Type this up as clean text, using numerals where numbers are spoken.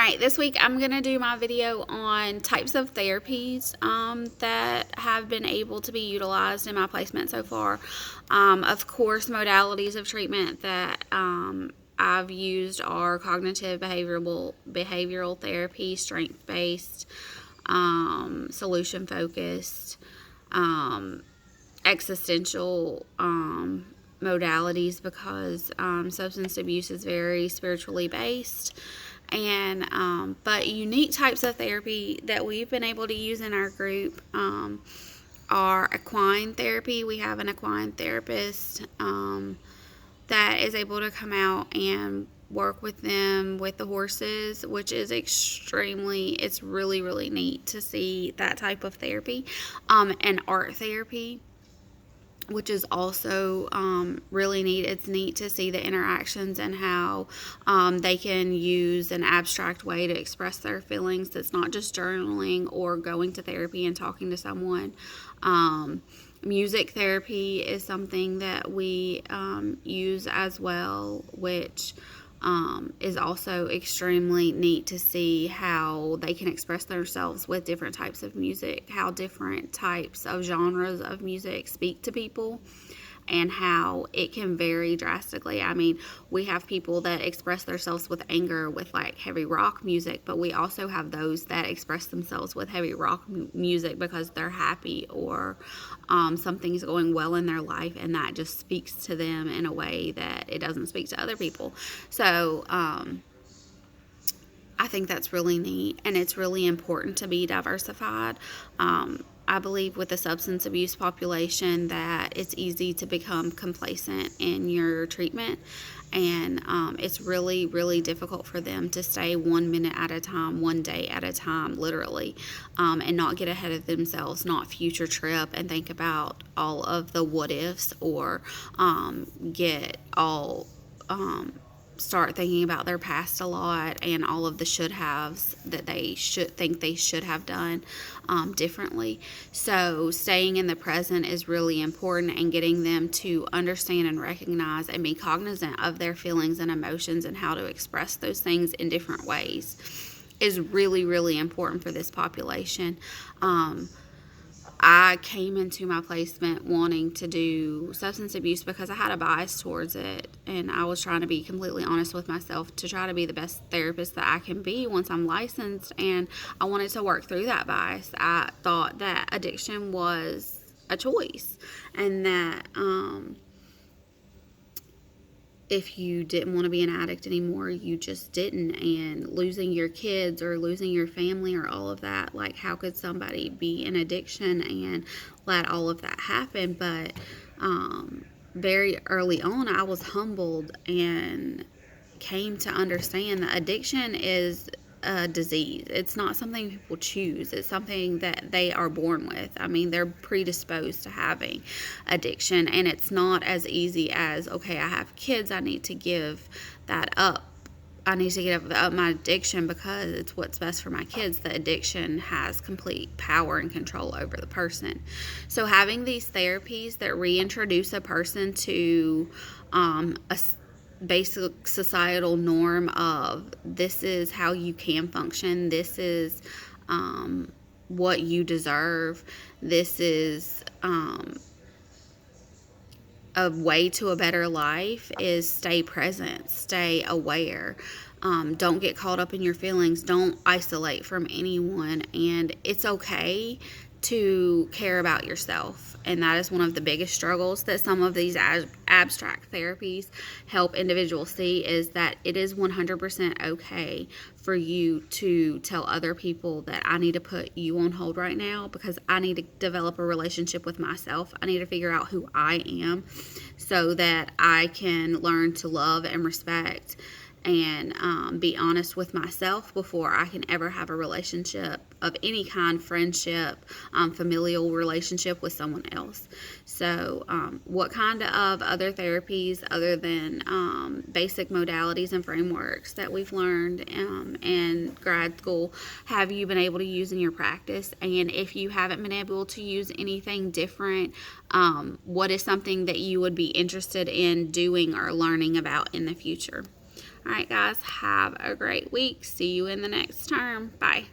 Alright, this week I'm going to do my video on types of therapies that have been able to be utilized in my placement so far. Of course, modalities of treatment that I've used are cognitive behavioral therapy, strength-based, solution-focused, existential modalities, because substance abuse is very spiritually based. And but unique types of therapy that we've been able to use in our group are equine therapy. We have an equine therapist that is able to come out and work with them with the horses, which is it's really, really neat to see that type of therapy. And art therapy, which is also really neat. It's neat to see the interactions and how they can use an abstract way to express their feelings that's not just journaling or going to therapy and talking to someone. Music therapy is something that we use as well, which is also extremely neat to see how they can express themselves with different types of music, how different types of genres of music speak to people, and how it can vary drastically. I mean, we have people that express themselves with anger with like heavy rock music, but we also have those that express themselves with heavy rock music because they're happy or something's going well in their life, and that just speaks to them in a way that it doesn't speak to other people. So I think that's really neat, and it's really important to be diversified. I believe with the substance abuse population that it's easy to become complacent in your treatment, and it's really, really difficult for them to stay 1 minute at a time, 1 day at a time, literally, and not get ahead of themselves, not future trip and think about all of the what ifs, or get all start thinking about their past a lot and all of the should haves that they should have done differently. So staying in the present is really important, and getting them to understand and recognize and be cognizant of their feelings and emotions and how to express those things in different ways is really, really important for this population. I came into my placement wanting to do substance abuse because I had a bias towards it, and I was trying to be completely honest with myself to try to be the best therapist that I can be once I'm licensed, and I wanted to work through that bias. I thought that addiction was a choice, and that if you didn't want to be an addict anymore, you just didn't. And losing your kids or losing your family or all of that, like, how could somebody be in addiction and let all of that happen? But very early on, I was humbled and came to understand that addiction is a disease. It's not something people choose. It's something that they are born with. I mean, they're predisposed to having addiction, and it's not as easy as, okay, I have kids, I need to give that up. I need to give up my addiction because it's what's best for my kids. The addiction has complete power and control over the person. So having these therapies that reintroduce a person to a basic societal norm of this is how you can function, this is what you deserve, this is a way to a better life, is stay present, stay aware, don't get caught up in your feelings, don't isolate from anyone, and it's okay to care about yourself. And that is one of the biggest struggles that some of these abstract therapies help individuals see, is that it is 100% okay for you to tell other people that I need to put you on hold right now because I need to develop a relationship with myself. I need to figure out who I am so that I can learn to love and respect and be honest with myself before I can ever have a relationship of any kind, friendship, familial relationship with someone else. So what kind of other therapies other than basic modalities and frameworks that we've learned in grad school have you been able to use in your practice? And if you haven't been able to use anything different, what is something that you would be interested in doing or learning about in the future? All right, guys, have a great week. See you in the next term. Bye.